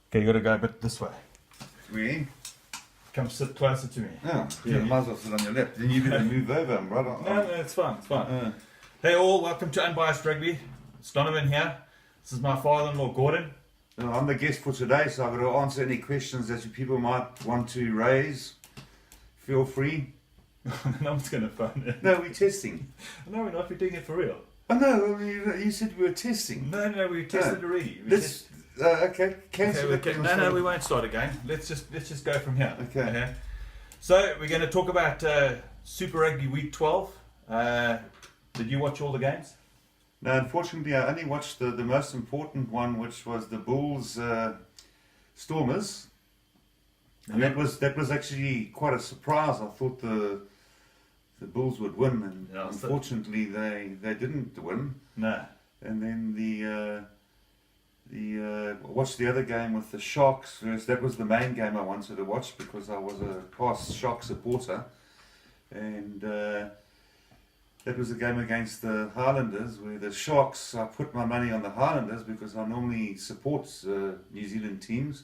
Okay, you got to go a bit this way. We? Come sit closer to me. Oh, yeah. Might as well sit on your lap. Then you better move over, brother. No, it's fine. It's fine. Hey all, welcome to Unbiased Rugby. It's Donovan here. This is my father-in-law, Gordon. I'm the guest for today, so I've got to answer any questions that you people might want to raise. Feel free. No one's going to phone in. No, we're testing. No, we're not. We're doing it for real. Oh, no, you said we were testing. No, we tested already. Okay, cancel it. No, we won't start again. Let's just go from here. Okay. So we're going to talk about Super Rugby Week 12. Did you watch all the games? No, unfortunately, I only watched the most important one, which was the Bulls Stormers, and that was actually quite a surprise. I thought the Bulls would win, and unfortunately, they didn't win. No. And then watched the other game with the Sharks. That was the main game I wanted to watch because I was a past Shark supporter, and that was a game against the Highlanders where the Sharks. I put my money on the Highlanders because I normally support New Zealand teams,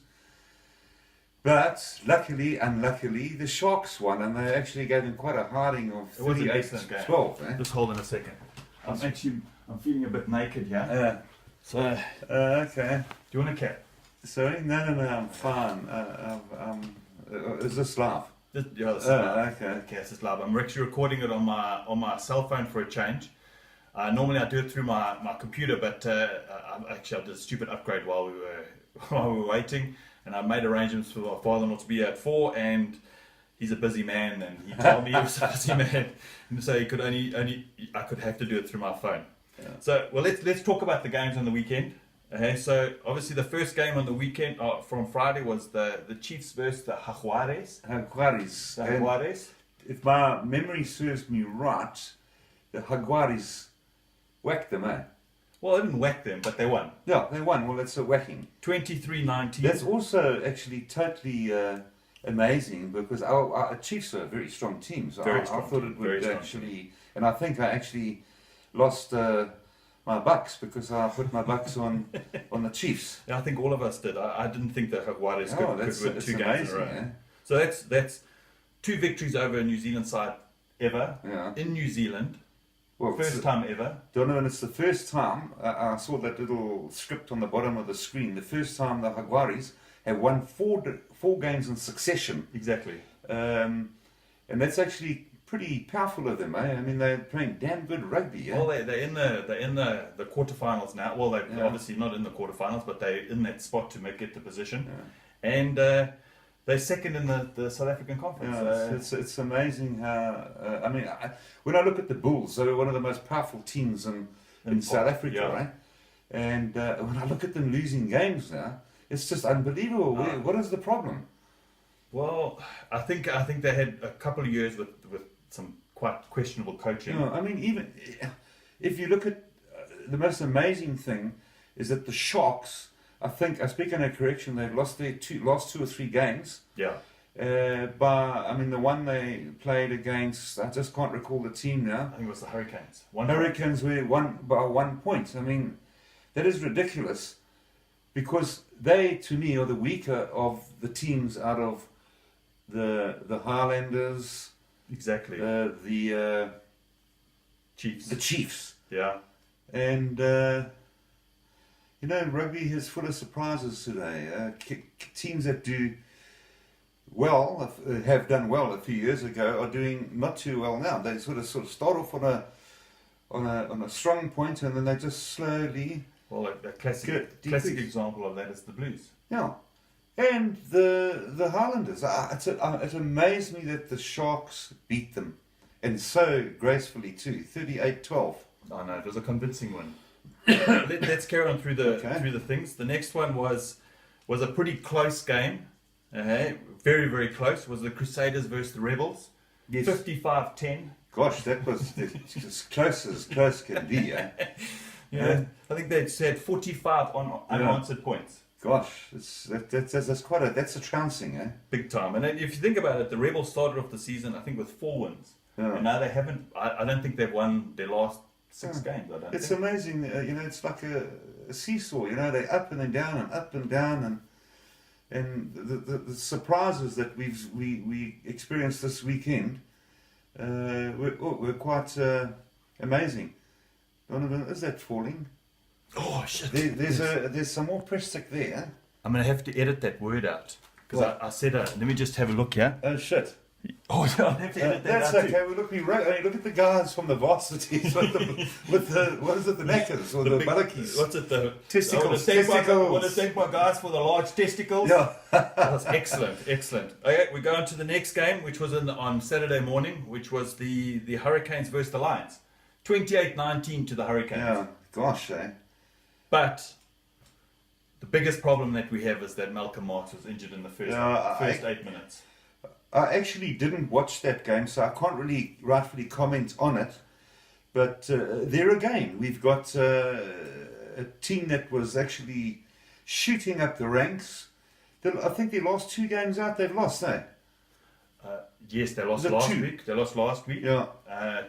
but unluckily, the Sharks won, and they actually gave them quite a harding of 38-12. Just hold on a second. I'm feeling a bit naked here. So, okay. Do you want a cap? Sorry? No, I'm fine. Is this live? This is live. Okay. Okay, this is live. I'm actually recording it on my cell phone for a change. Normally I do it through my computer, but I did a stupid upgrade while we were waiting, and I made arrangements for my father-in-law to be here at 4, and he's a busy man, and he told me he was a busy man, and so he could I could have to do it through my phone. Yeah. So, well, let's talk about the games on the weekend. Okay, so obviously the first game on the weekend from Friday was the Chiefs versus the Jaguares. Jaguares. If my memory serves me right, the Jaguares whacked them, eh? Well, they didn't whack them, but they won. Yeah, they won. Well, that's a whacking. 23-19. That's also actually totally amazing because our Chiefs are a very strong team. So I thought it would actually, and I think I actually lost my bucks because I put my bucks on the Chiefs. Yeah, I think all of us did. I didn't think the Jaguares could win 2 games in a row. Yeah. So that's 2 victories over a New Zealand side ever in New Zealand. Well, first time ever. Donovan, it's the first time, I saw that little script on the bottom of the screen, the first time the Jaguares have won 4 games in succession. Exactly. And that's actually pretty powerful of them, eh? I mean, they're playing damn good rugby. Eh? Well, they're in the quarterfinals now. Well, they're obviously not in the quarterfinals, but they're in that spot to get the position. Yeah. And they're second in the South African conference. Yeah, it's amazing how. When I look at the Bulls, they're one of the most powerful teams in South Africa, right? And when I look at them losing games now, it's just unbelievable. What is the problem? Well, I think they had a couple of years with some quite questionable coaching. I mean, even if you look at the most amazing thing is that the Sharks, I think, I speak in a correction, they've lost their last 2 or 3 games. Yeah. The one they played against, I just can't recall the team now. I think it was the Hurricanes. Hurricanes were won by 1 point. I mean, that is ridiculous because they, to me, are the weaker of the teams out of the Highlanders. Exactly. The Chiefs. The Chiefs. Yeah. And rugby is full of surprises today. Teams that do well, have done well a few years ago, are doing not too well now. They sort of start off on a strong point, and then they just slowly. Well, a classic example of that is the Blues. Yeah. And the Highlanders, it amazed me that the Sharks beat them, and so gracefully too, 38-12. I know, it was a convincing one. Let's carry on through the things. The next one was a pretty close game, very, very close. Was the Crusaders versus the Rebels, 55-10. Gosh, that was as close can be. Yeah, I think they said 45 on unanswered points. Gosh, that's a trouncing, eh? Big time. And if you think about it, the Rebels started off the season, I think, with 4 wins. Yeah. And now they haven't. I don't think they've won their last 6 games. It's amazing. It's like a seesaw. They're up and then down and up and down, and And the surprises that we experienced this weekend were quite amazing. Donovan, is that falling? Oh shit! There's some more plastic there. I'm gonna have to edit that word out because I said let me just have a look here. Oh shit! Oh, I'll have to edit that That's out okay. too. Well, look at the guys from the varsities with the what is it, the knackers or the buttockies? What's it? The Testicles. I want to thank my guys for the large testicles. Yeah. That was excellent. Okay, we go on to the next game, which was on Saturday morning, which was the Hurricanes versus the Lions. 28-19 to the Hurricanes. Yeah. Gosh, eh? But the biggest problem that we have is that Malcolm Marx was injured in the first 8 minutes. I actually didn't watch that game, so I can't really rightfully comment on it. But there again, we've got a team that was actually shooting up the ranks. I think their last 2 games out, they've lost, eh? Yes, they lost last week. Yeah.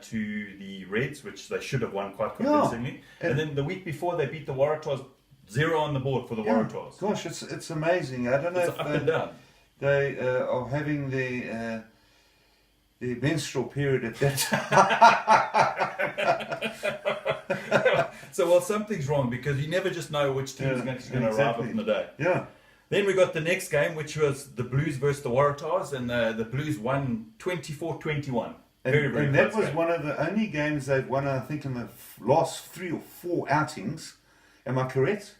To the Reds, which they should have won quite convincingly. Yeah. And then the week before, they beat the Waratahs. 0 on the board for the Waratahs. Gosh, it's amazing. I don't know if up and down. They are having the menstrual period at that time. So, well, something's wrong because you never just know which team is going to arrive up in the day. Yeah. Then we got the next game, which was the Blues versus the Waratahs, and the Blues won 24-21. And that was one of the only games they've won, I think, in the last 3 or 4 outings. Am I correct?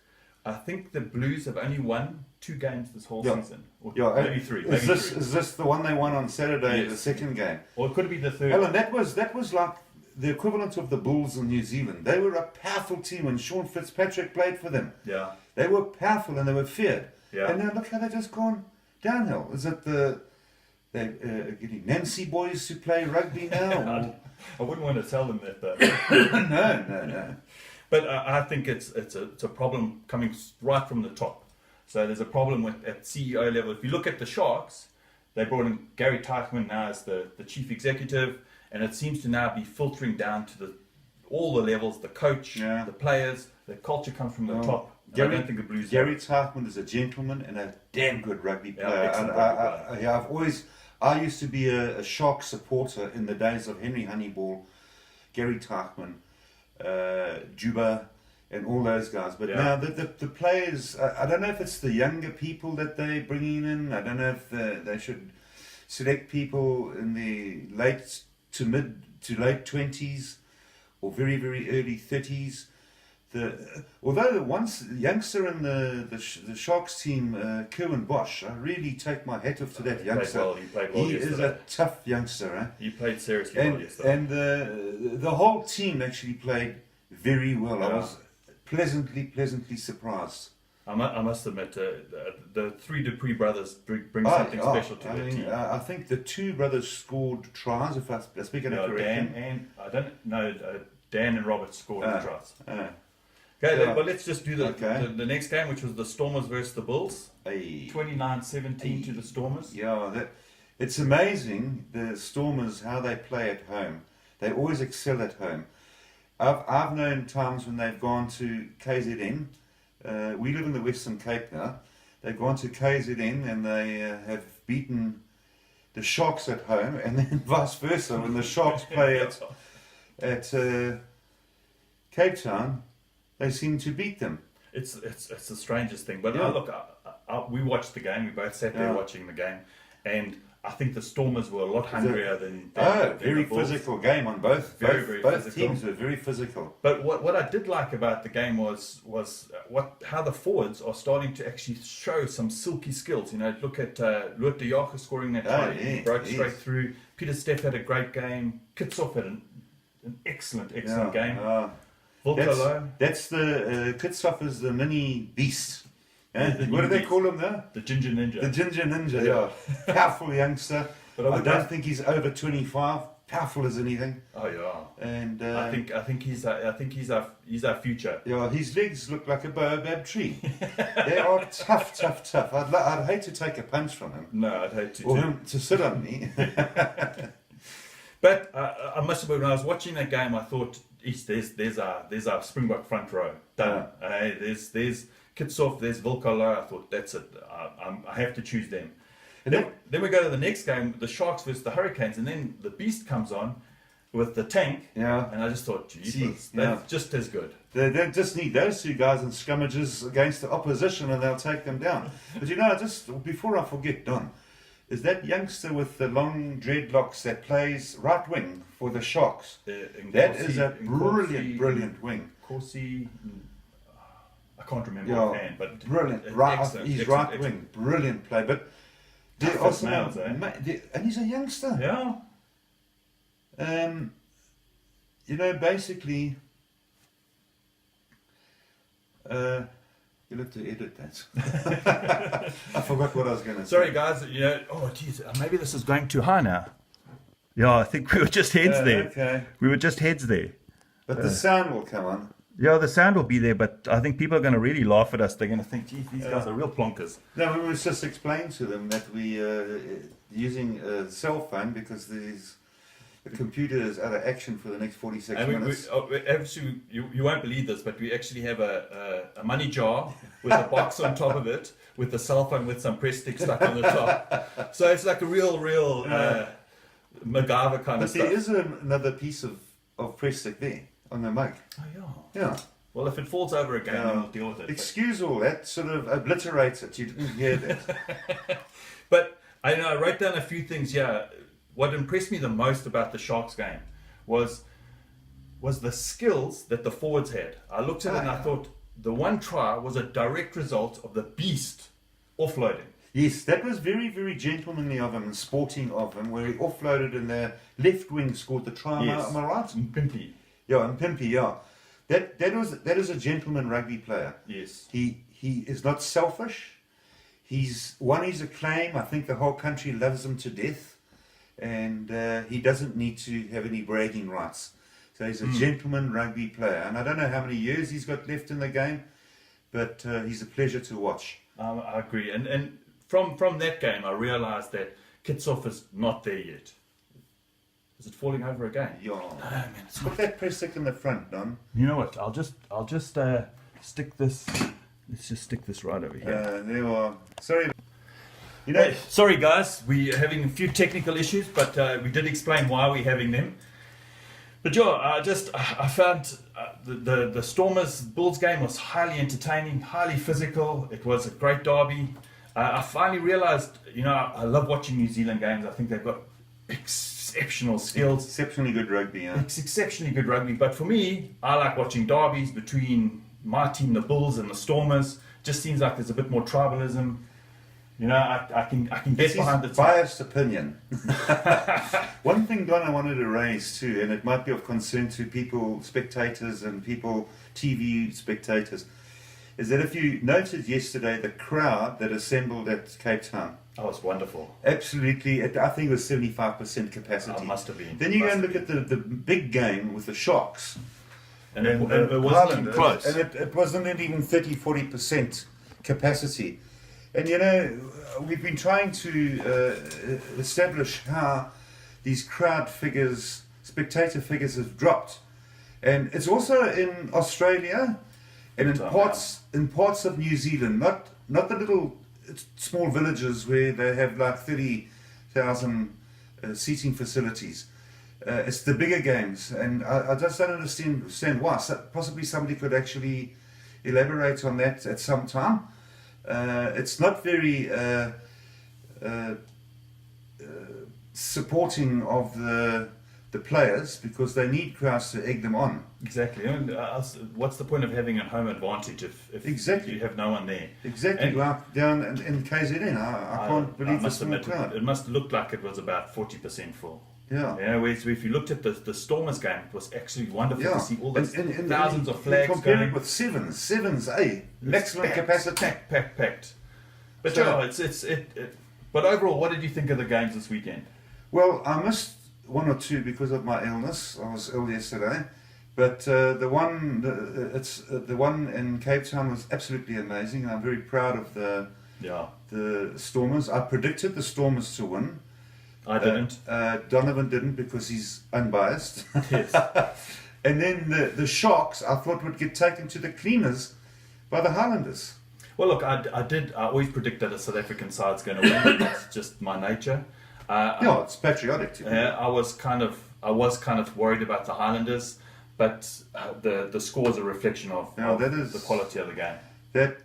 I think the Blues have only won 2 games this whole season. Or maybe 3. Is this the one they won on Saturday, Yes. the second game? Or it could be the third. Alan, that was like the equivalent of the Bulls in New Zealand. They were a powerful team and Sean Fitzpatrick played for them. Yeah. They were powerful and they were feared. Yeah. And now look how they've just gone downhill. Is it they're getting Nancy boys who play rugby now? I wouldn't want to tell them that though. No. But I think it's a problem coming right from the top. So there's a problem at CEO level. If you look at the Sharks, they brought in Gary Teichmann now as the chief executive, and it seems to now be filtering down to all the levels, the coach, the players, the culture comes from the top. I don't think the Blues. Gary Teichmann is a gentleman and a damn good rugby player. I used to be a Sharks supporter in the days of Henry Honeyball, Gary Teichmann, Juba, and all those guys. But now the players, I don't know if it's the younger people that they're bringing in. I don't know if they should select people in the late to mid to late 20s or very, very early 30s. Although the youngster in the Sharks team, Kerwin Bosch, I really take my hat off to that youngster. He played well He is a tough youngster. Eh? He played seriously well yesterday. And the whole team actually played very well. I was pleasantly surprised. I must admit, the 3 Dupree brothers bring something special to the team. I think the 2 brothers scored tries, if I speak it correctly. Dan and I don't know. Dan and Robert scored the tries. Okay, Yeah. but let's just do the next game, which was the Stormers versus the Bulls. 29-17 to the Stormers. Yeah, it's amazing, the Stormers, how they play at home. They always excel at home. I've known times when they've gone to KZN. We live in the Western Cape now. They've gone to KZN and they have beaten the Sharks at home, and then vice versa. When the Sharks play at Cape Town, they seem to beat them. It's the strangest thing. But look, we watched the game. We both sat there watching the game, and I think the Stormers were a lot hungrier than very the Bulls. physical game on both. Very both physical. teams were very physical. But what I did like about the game was how the forwards are starting to actually show some silky skills. You know, look at Loet de Jager scoring that try. He broke straight through. Peter Steff had a great game. Kitsoff had an excellent game. That's the Kitsoff is the mini beast. What do they call him there? The Ginger Ninja. The Ginger Ninja, yeah. Powerful youngster. But I don't think he's over 25. Powerful as anything. Oh yeah. And I think he's our future. Yeah, his legs look like a baobab tree. They are tough. I'd hate to take a punch from him. No, I'd hate to. Or him to sit on me. But I must admit, when I was watching that game, I thought, there's our Springbok front row done. There's Kitsoff, there's Volkala. I thought, that's it. I have to choose them. And Then we go to the next game, the Sharks versus the Hurricanes, and then the Beast comes on with the Tank. Yeah. And I just thought, geez, See, that's just as good. They just need those two guys in scrimmages against the opposition and they'll take them down. But just before I forget, Don, is that youngster with the long dreadlocks that plays right wing for the Sharks? That is a brilliant wing. Corsi, I can't remember offhand, but brilliant. He's excellent, right wing, brilliant play. But there are some, males, and he's a youngster. Yeah. Basically, you'll have to edit that. I forgot what I was going to say. Sorry, guys. Maybe this is going too high now. Yeah, I think we were just heads there. Okay. We were just heads there. But the sound will come on. Yeah, the sound will be there, but I think people are going to really laugh at us. They're going to think, geez, these guys are real plonkers. No, we must just explain to them that we using a cell phone because the computer is out of action for the next 46 minutes. Actually, you won't believe this, but we actually have a money jar with a box on top of it with the cell phone with some press stick stuck on the top. So it's like a real MacGyver kind of stuff. But there is another piece of press stick there on the mic. Oh, yeah. Yeah. Well, if it falls over again, then we'll deal with it. Excuse all that, sort of obliterates it. You didn't hear that. But I wrote down a few things here. What impressed me the most about the Sharks game was the skills that the forwards had. I looked at it and I thought the one try was a direct result of the Beast offloading. Yes, that was very, very gentlemanly of him and sporting of him, where he offloaded and the left wing scored the try. Yes. Am I right? Pimpy. Yeah, and Pimpy, yeah. That is a gentleman rugby player. Yes. He is not selfish. He's won his acclaim. I think the whole country loves him to death. And he doesn't need to have any bragging rights. So he's a gentleman rugby player. And I don't know how many years he's got left in the game, but he's a pleasure to watch. I agree. And from that game, I realised that Kitsoff is not there yet. Is it falling over again? Yeah. No, man, it's Put that press stick in the front, Don. You know what? I'll just stick this. Let's just stick this right over here. There you are. Sorry. Sorry, guys. We're having a few technical issues, but we did explain why we're having them. But I found the Stormers Bulls game was highly entertaining, highly physical. It was a great derby. I finally realised, I love watching New Zealand games. I think they've got exceptional skills. Exceptionally good rugby, yeah. It's exceptionally good rugby. But for me, I like watching derbies between my team, the Bulls, and the Stormers. Just seems like there's a bit more tribalism. I can get behind the biased opinion. One thing, Don, I wanted to raise too, and it might be of concern to people, spectators, and people, TV spectators, is that if you noted yesterday the crowd that assembled at Cape Town. Oh, it's wonderful. Absolutely. I think it was 75% capacity. Oh, must have been. Then you go and look at the big game with the Sharks. And it wasn't even close. And it wasn't even 30-40% capacity. And we've been trying to establish how these crowd figures, spectator figures have dropped. And it's also in Australia and in parts of New Zealand, not the little small villages where they have like 30,000 seating facilities. It's the bigger games, and I just don't understand why. So possibly somebody could actually elaborate on that at some time. It's not very supporting of the players because they need crowds to egg them on. Exactly. And what's the point of having a home advantage if you have no one there? Exactly. Like down in KZN, I can't believe the small crowd. It must look like it was about 40% full. Yeah. Whereas if you looked at the Stormers game, it was actually wonderful to see all those and thousands of flags compare going. it with sevens, maximum capacity. Packed. But but overall, what did you think of the games this weekend? Well, I missed one or two because of my illness. I was ill yesterday, but the one in Cape Town was absolutely amazing, and I'm very proud of the Stormers. I predicted the Stormers to win. I didn't. Donovan didn't because he's unbiased. Yes. And then the Sharks, I thought would get taken to the cleaners by the Highlanders. Well, look, I always predict that a South African side's going to win. That's just my nature. Yeah, it's patriotic to me. I was kind of worried about the Highlanders, but the score is a reflection of the quality of the game. That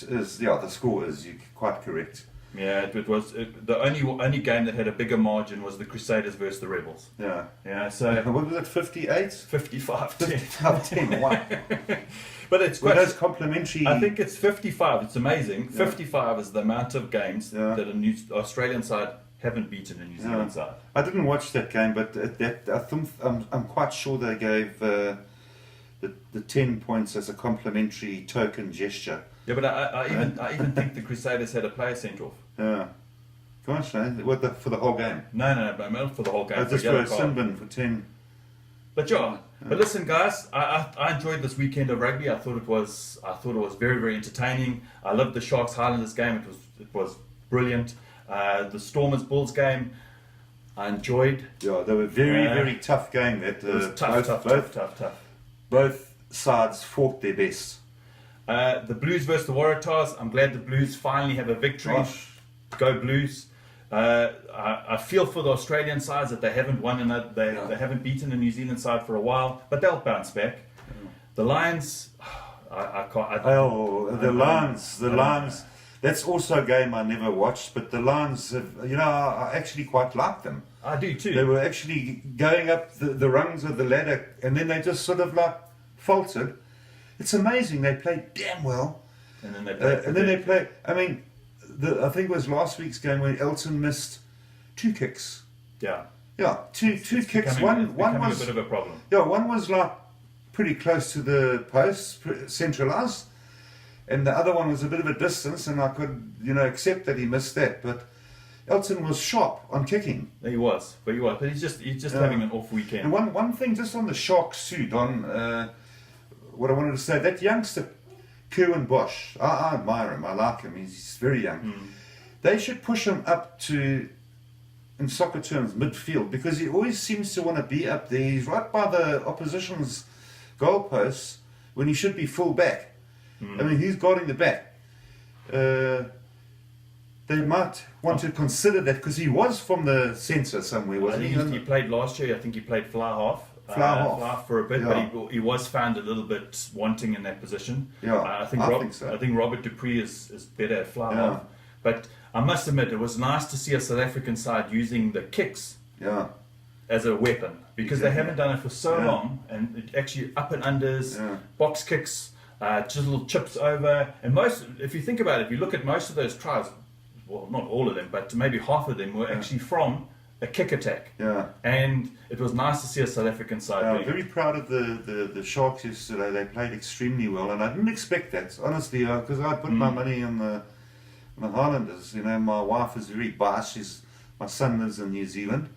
is the score is, you're quite correct. Yeah, it was the only game that had a bigger margin was the Crusaders versus the Rebels. Yeah. So what was it? 58. 55-10. Wow. But it's quite. Those complimentary. I think it's 55. It's amazing. 55 is the amount of games that a Australian side haven't beaten a New Zealand side. I didn't watch that game, but I think I'm quite sure they gave the 10 points as a complimentary token gesture. Yeah, but I even think the Crusaders had a player sent off. Yeah. Gosh, what for the whole game? No, but for the whole game. Just for a sin bin for 10. But but listen, guys, I enjoyed this weekend of rugby. I thought it was very, very entertaining. I loved the Sharks Highlanders game. It was brilliant. The Stormers Bulls game, I enjoyed. Yeah, they were very tough game. It was tough. Both sides fought their best. The Blues versus the Waratahs. I'm glad the Blues finally have a victory. Gosh. Go Blues. I feel for the Australian sides that they haven't won they haven't beaten a New Zealand side for a while, but they'll bounce back. The Lions, I can't. The Lions. That's also a game I never watched, but the Lions, I actually quite like them. I do too. They were actually going up the rungs of the ladder, and then they just sort of like faltered. It's amazing. They played damn well. And then they played. I mean, I think it was last week's game when Elton missed 2 kicks. Yeah. Yeah, two kicks. One was a bit of a problem. Yeah, one was like pretty close to the post, centralised, and the other one was a bit of a distance, and I could accept that he missed that, but Elton was sharp on kicking. He was, but he's just having an off weekend. And one thing just on the Sharks too, Don. What I wanted to say, that youngster Kerwin Bosch, I admire him. I like him. He's very young. They should push him up to, in soccer terms, midfield, because he always seems to want to be up there. He's right by the opposition's goalposts when he should be full back. I mean, he's guarding the back. They might want to consider that, because he was from the centre somewhere, wasn't he? He played last year. I think he played fly half. Fly for a bit, yeah. But he was found a little bit wanting in that position. Yeah, I think so. I think Robert Dupree is better at fly half. But I must admit, it was nice to see a South African side using the kicks as a weapon, because they haven't done it for so long, and it actually up and unders, box kicks, just little chips over, and if you think about it, if you look at most of those tries, well, not all of them, but maybe half of them were actually from a kick attack. Yeah. And it was nice to see a South African side. I'm very proud of the Sharks yesterday. They played extremely well, and I didn't expect that, honestly, because I put my money on the Highlanders. My wife is very biased. My son lives in New Zealand,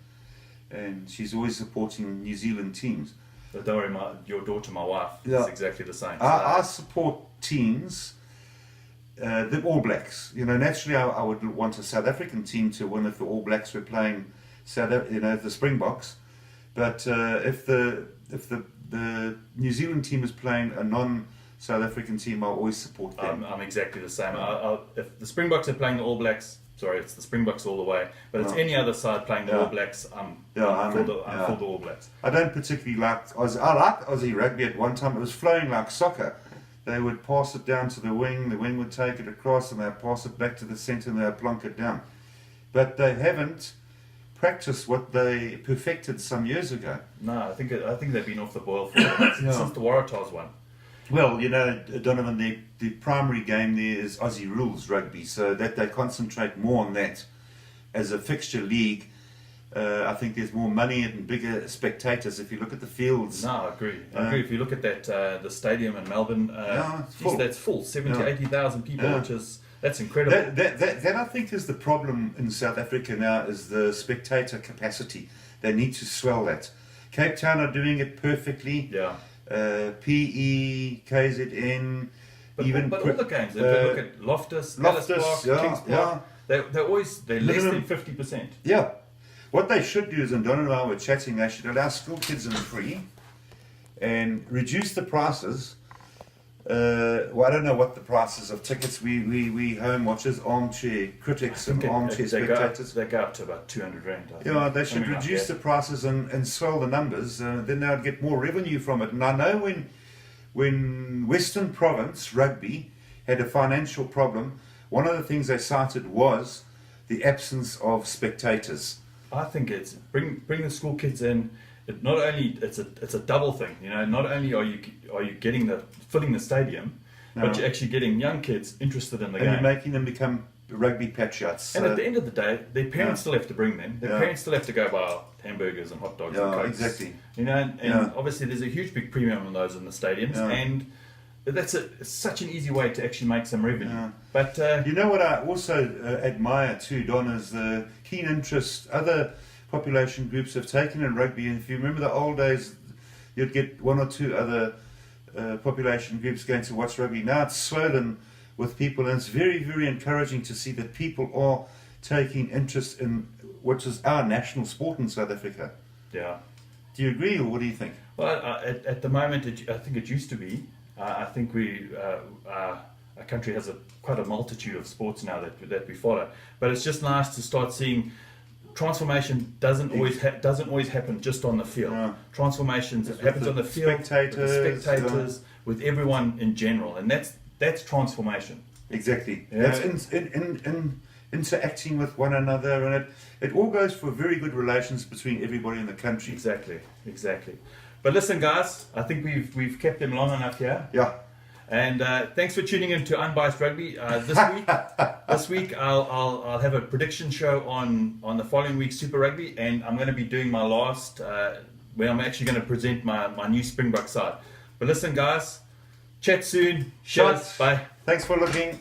and she's always supporting New Zealand teams. But don't worry, your daughter, my wife, is exactly the same. I support teams. The All Blacks. Naturally, I would want a South African team to win if the All Blacks were playing the Springboks. But if the New Zealand team is playing a non-South African team, I always support them. I'm exactly the same. If the Springboks are playing the All Blacks, sorry, it's the Springboks all the way. But it's any other side playing the All Blacks, I'm for the All Blacks. I don't particularly like Aussie. I liked Aussie rugby at one time. It was flowing like soccer. They would pass it down to the wing would take it across, and they'd pass it back to the centre, and they'd plonk it down. But they haven't practiced what they perfected some years ago. No, I think they've been off the boil since the Waratahs won. Well, Donovan, the primary game there is Aussie rules rugby, so that they concentrate more on that as a fixture league. I think there's more money and bigger spectators. If you look at the fields, no, I agree. If you look at that, the stadium in Melbourne, that's full, 80,000 people, that's incredible. That I think is the problem in South Africa now, is the spectator capacity. They need to swell that. Cape Town are doing it perfectly. Yeah. PE, KZN, but all the games. If you look at Loftus, Ellis Park, Kings Park, they're less than 50%. Yeah. What they should do is, and Don and I were chatting, they should allow school kids in free and reduce the prices well, I don't know what the prices of tickets. We home watchers, armchair critics, and armchair spectators. They go up to about 200 rand. I think. Yeah, they should Something like reduce that. the prices and swell the numbers. Then they would get more revenue from it. And I know when Western Province Rugby had a financial problem, one of the things they cited was the absence of spectators. I think it's bring the school kids in. It not only it's a double thing, you know. Not only are you getting filling the stadium, but you're actually getting young kids interested in the game. And you're making them become rugby patriots. And at the end of the day, their parents still have to bring them. Their parents still have to go buy hamburgers and hot dogs and cokes. Exactly. You know, and obviously there's a huge big premium on those in the stadiums, and that's such an easy way to actually make some revenue. Yeah. But you know what I also admire too, Don, is the keen interest other population groups have taken in rugby. And if you remember the old days, you'd get one or two other population groups going to watch rugby. Now it's swollen with people, and it's very, very encouraging to see that people are taking interest in what is our national sport in South Africa. yeah. Do you agree, or what do you think? Well, at the moment, I think it used to be. I think our country has quite a multitude of sports now that we follow. But it's just nice to start seeing transformation doesn't always happen just on the field. Yeah. Transformations happens on the field, spectators, with everyone in general, and that's transformation. Exactly. Yeah. That's in interacting with one another, and it all goes for very good relations between everybody in the country. Exactly. But listen, guys, I think we've kept them long enough here. Yeah. And thanks for tuning in to Unbiased Rugby this week. I'll have a prediction show on the following week's Super Rugby, and I'm going to be doing my last where I'm actually going to present my new Springbok side. But listen, guys, chat soon. Cheers. Bye. Thanks for looking.